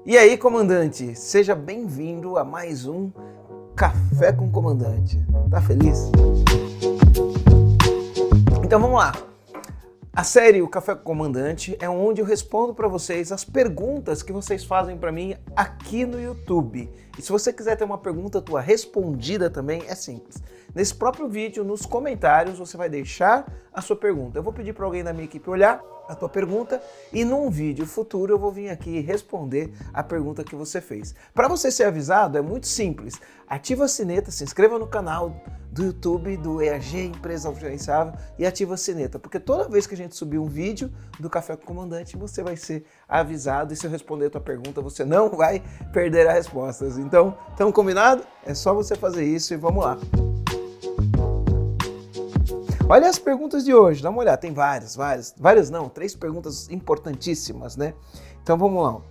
E aí, comandante, seja bem-vindo a mais um Café com o Comandante. Tá feliz? Então vamos lá. A série O Café com o Comandante é onde eu respondo para vocês as perguntas que vocês fazem para mim aqui no YouTube. E se você quiser ter uma pergunta tua respondida também, é simples. Nesse próprio vídeo, nos comentários, você vai deixar a sua pergunta. Eu vou pedir para alguém da minha equipe olhar a tua pergunta e num vídeo futuro eu vou vir aqui responder a pergunta que você fez. Para você ser avisado, é muito simples. Ativa a sineta, se inscreva no canal do YouTube do EAG Empresa Autogerenciável e ativa a sineta, porque toda vez que a gente subir um vídeo do Café com o Comandante, você vai ser avisado e se eu responder a tua pergunta, você não vai perder as respostas. Então, estamos combinados? É só você fazer isso e vamos lá. Olha as perguntas de hoje, dá uma olhada, tem várias não, 3 perguntas importantíssimas, né? Então vamos lá.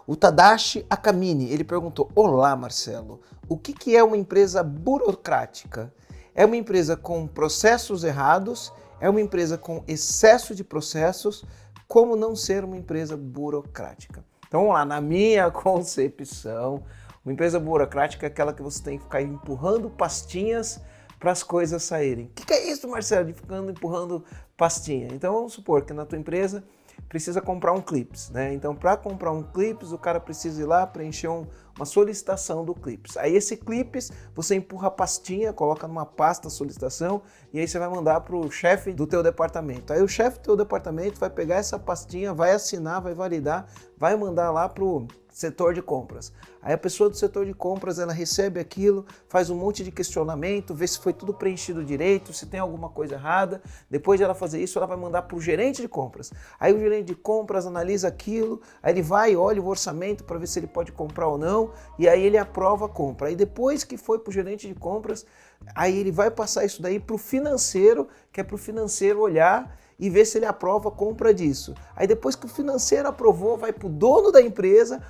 O Tadashi Akamine, ele perguntou: olá Marcelo, o que é uma empresa burocrática? É uma empresa com processos errados? É uma empresa com excesso de processos? Como não ser uma empresa burocrática? Então vamos lá, na minha concepção, uma empresa burocrática é aquela que você tem que ficar empurrando pastinhas para as coisas saírem. O que é isso, Marcelo, de ficando empurrando pastinha? Então vamos supor que na tua empresa precisa comprar um Clips, né? Então para comprar um Clips, o cara precisa ir lá preencher uma solicitação do Clips. Aí esse Clips, você empurra a pastinha, coloca numa pasta a solicitação e aí você vai mandar para o chefe do teu departamento. Aí o chefe do teu departamento vai pegar essa pastinha, vai assinar, vai validar, vai mandar lá para o setor de compras. Aí a pessoa do setor de compras, ela recebe aquilo, faz um monte de questionamento, vê se foi tudo preenchido direito, se tem alguma coisa errada. Depois de ela fazer isso, ela vai mandar para o gerente de compras. Aí o gerente de compras analisa aquilo, aí ele vai e olha o orçamento para ver se ele pode comprar ou não, e aí ele aprova a compra. Aí depois que foi para o gerente de compras, aí ele vai passar isso daí para o financeiro, que é para o financeiro olhar e ver se ele aprova a compra disso. Aí depois que o financeiro aprovou, vai para o dono da empresa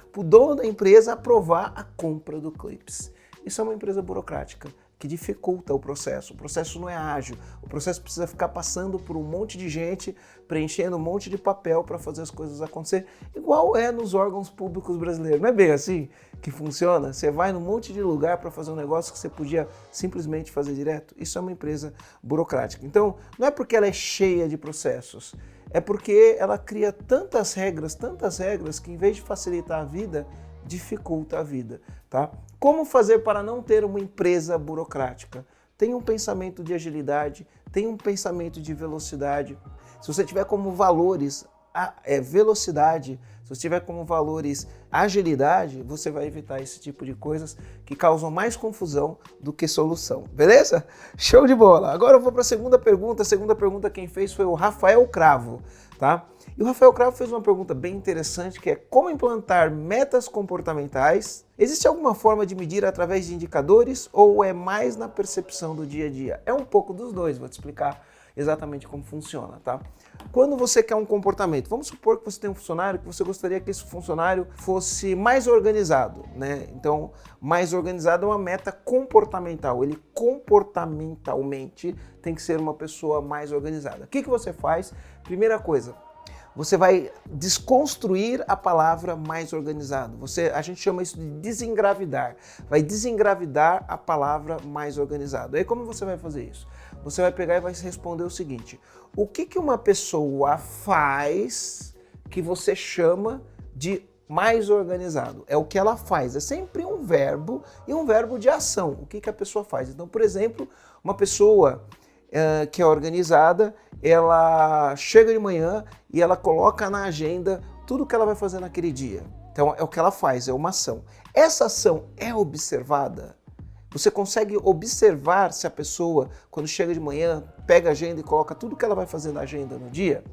aprovar a compra do Clips. Isso é uma empresa burocrática que dificulta o processo. O processo não é ágil. O processo precisa ficar passando por um monte de gente, preenchendo um monte de papel para fazer as coisas acontecer, igual é nos órgãos públicos brasileiros. Não é bem assim que funciona? Você vai num monte de lugar para fazer um negócio que você podia simplesmente fazer direto? Isso é uma empresa burocrática. Então, não é porque ela é cheia de processos, é porque ela cria tantas regras, que em vez de facilitar a vida, dificulta a vida, tá? Como fazer para não ter uma empresa burocrática? Tenha um pensamento de agilidade, tenha um pensamento de velocidade. Se você tiver como valores velocidade, se você tiver como valores agilidade, você vai evitar esse tipo de coisas que causam mais confusão do que solução, beleza? Show de bola! Agora eu vou para a segunda pergunta. A segunda pergunta quem fez foi o Rafael Cravo, tá? E o Rafael Cravo fez uma pergunta bem interessante, que é: como implantar metas comportamentais? Existe alguma forma de medir através de indicadores ou é mais na percepção do dia a dia? É um pouco dos dois, vou te explicar exatamente como funciona, tá? Quando você quer um comportamento, vamos supor que você tem um funcionário que você gostaria que esse funcionário fosse mais organizado, né? Então, mais organizado é uma meta comportamental. Ele comportamentalmente tem que ser uma pessoa mais organizada. O que você faz? Primeira coisa, você vai desconstruir a palavra mais organizado. A gente chama isso de desengravidar. Vai desengravidar a palavra mais organizado. Aí como você vai fazer isso? Você vai pegar e vai responder o seguinte: o que uma pessoa faz que você chama de mais organizado? É o que ela faz. É sempre um verbo e um verbo de ação. O que a pessoa faz? Então, por exemplo, uma pessoa que é organizada, ela chega de manhã e ela coloca na agenda tudo que ela vai fazer naquele dia. Então é o que ela faz, é uma ação. Essa ação é observada? Você consegue observar se a pessoa, quando chega de manhã, pega a agenda e coloca tudo que ela vai fazer na agenda no dia?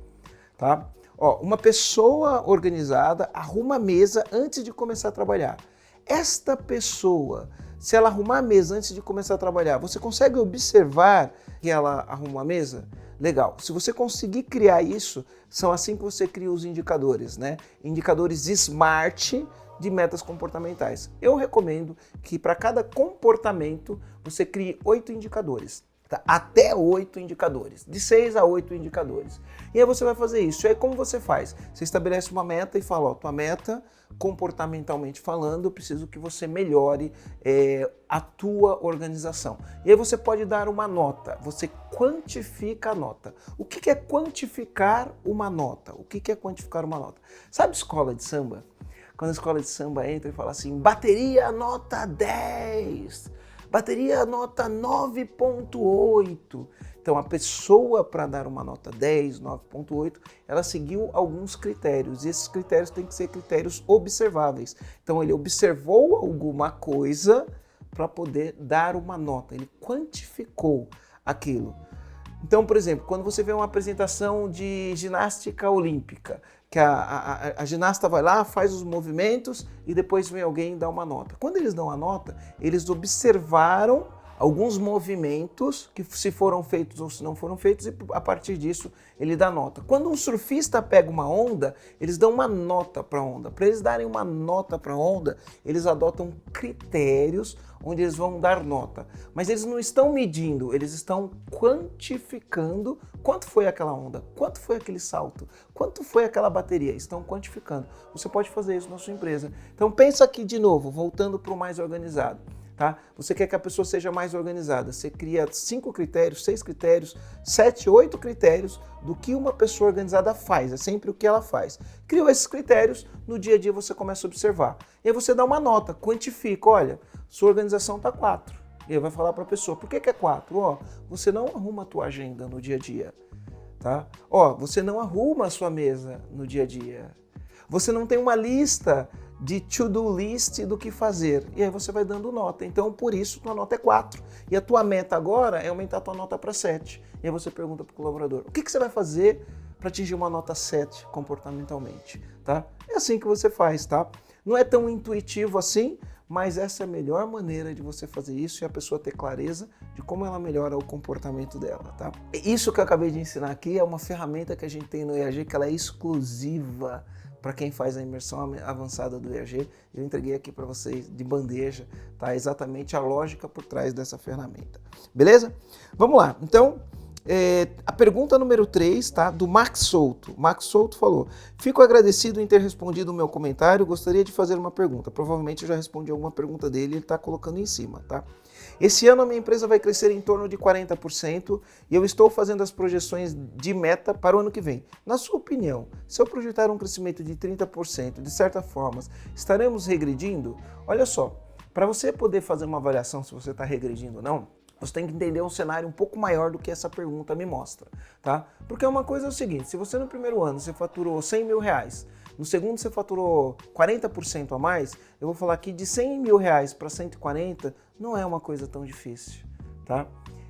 Tá? Uma pessoa organizada arruma a mesa antes de começar a trabalhar. Esta pessoa, se ela arrumar a mesa antes de começar a trabalhar, você consegue observar que ela arruma a mesa? Legal. Se você conseguir criar isso, são assim que você cria os indicadores, né? Indicadores SMART de metas comportamentais. Eu recomendo que para cada comportamento você crie 8 indicadores. Tá? Até 8 indicadores, de 6 a 8 indicadores. E aí você vai fazer isso. E aí como você faz? Você estabelece uma meta e fala, ó, tua meta, comportamentalmente falando, eu preciso que você melhore a tua organização. E aí você pode dar uma nota, você quantifica a nota. O que é quantificar uma nota? O que é quantificar uma nota? Sabe escola de samba? Quando a escola de samba entra e fala assim, bateria nota 10, bateria nota 9.8. Então a pessoa, para dar uma nota 10, 9.8, ela seguiu alguns critérios. E esses critérios têm que ser critérios observáveis. Então ele observou alguma coisa para poder dar uma nota. Ele quantificou aquilo. Então, por exemplo, quando você vê uma apresentação de ginástica olímpica, que a ginasta vai lá, faz os movimentos e depois vem alguém dar uma nota. Quando eles dão a nota, eles observaram alguns movimentos que se foram feitos ou se não foram feitos e a partir disso ele dá nota. Quando um surfista pega uma onda, eles dão uma nota para a onda. Para eles darem uma nota para a onda, eles adotam critérios onde eles vão dar nota. Mas eles não estão medindo, eles estão quantificando quanto foi aquela onda, quanto foi aquele salto, quanto foi aquela bateria. Estão quantificando. Você pode fazer isso na sua empresa. Então pensa aqui de novo, voltando para o mais organizado. Tá? Você quer que a pessoa seja mais organizada, você cria 5 critérios, 6 critérios, 7, 8 critérios do que uma pessoa organizada faz, é sempre o que ela faz. Criou esses critérios, no dia a dia você começa a observar. E aí você dá uma nota, quantifica, olha, sua organização está 4. E aí vai falar para a pessoa, por que é 4? Ó, você não arruma a tua agenda no dia a dia. Tá? Ó, você não arruma a sua mesa no dia a dia. Você não tem uma lista de to-do list do que fazer. E aí você vai dando nota. Então, por isso, tua nota é 4. E a tua meta agora é aumentar a tua nota para 7. E aí você pergunta para o colaborador, o que você vai fazer para atingir uma nota 7 comportamentalmente? Tá? É assim que você faz, tá? Não é tão intuitivo assim, mas essa é a melhor maneira de você fazer isso e a pessoa ter clareza de como ela melhora o comportamento dela, tá? Isso que eu acabei de ensinar aqui é uma ferramenta que a gente tem no EAG que ela é exclusiva para quem faz a imersão avançada do EAG. Eu entreguei aqui para vocês de bandeja, tá? Exatamente a lógica por trás dessa ferramenta. Beleza? Vamos lá. Então, a pergunta número 3, tá? Do Max Souto. Max Souto falou, fico agradecido em ter respondido o meu comentário, gostaria de fazer uma pergunta. Provavelmente eu já respondi alguma pergunta dele, ele está colocando em cima, tá? Esse ano a minha empresa vai crescer em torno de 40% e eu estou fazendo as projeções de meta para o ano que vem. Na sua opinião, se eu projetar um crescimento de 30%, de certa forma, estaremos regredindo? Olha só, para você poder fazer uma avaliação se você está regredindo ou não, você tem que entender um cenário um pouco maior do que essa pergunta me mostra, tá? Porque uma coisa é o seguinte, se você no primeiro ano você faturou 100 mil reais, no segundo você faturou 40% a mais, eu vou falar aqui de 100 mil reais para 140 não é uma coisa tão difícil, tá?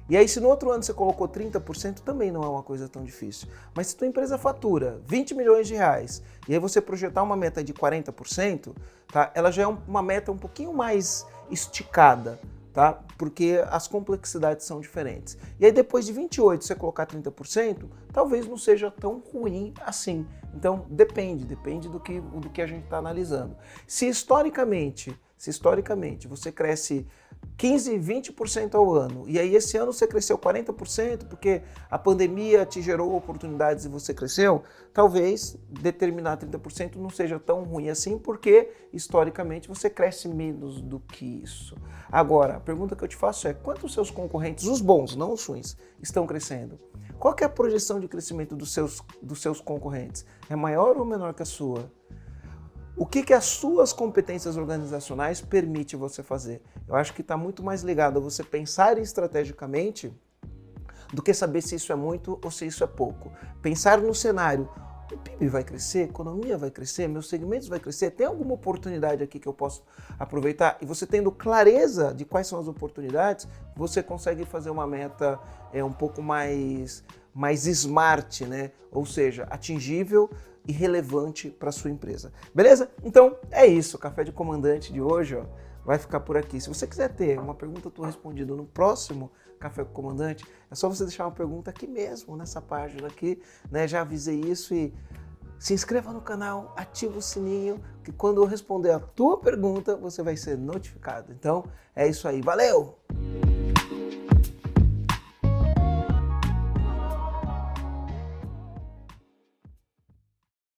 E aí se no outro ano você colocou 30%, também não é uma coisa tão difícil. Mas se tua empresa fatura 20 milhões de reais e aí você projetar uma meta de 40%, tá? Ela já é uma meta um pouquinho mais esticada, tá? Porque as complexidades são diferentes. E aí depois de 28 você colocar 30%, talvez não seja tão ruim assim. Então depende do que a gente está analisando. Se historicamente você cresce 15, 20% ao ano, e aí esse ano você cresceu 40% porque a pandemia te gerou oportunidades e você cresceu, talvez determinar 30% não seja tão ruim assim, porque historicamente você cresce menos do que isso. Agora, a pergunta que eu te faço é, quantos seus concorrentes, os bons, não os ruins, estão crescendo? Qual que é a projeção de crescimento dos seus concorrentes? É maior ou menor que a sua? O que as suas competências organizacionais permitem você fazer? Eu acho que está muito mais ligado a você pensar estrategicamente do que saber se isso é muito ou se isso é pouco. Pensar no cenário, o PIB vai crescer, a economia vai crescer, meus segmentos vai crescer, tem alguma oportunidade aqui que eu posso aproveitar? E você tendo clareza de quais são as oportunidades, você consegue fazer uma meta um pouco mais smart, né? Ou seja, atingível e relevante para a sua empresa. Beleza? Então é isso, o Café de Comandante de hoje ó, vai ficar por aqui. Se você quiser ter uma pergunta tua respondida no próximo Café com o Comandante, é só você deixar uma pergunta aqui mesmo, nessa página aqui, né? Já avisei isso e se inscreva no canal, ativa o sininho, que quando eu responder a tua pergunta, você vai ser notificado. Então é isso aí, valeu!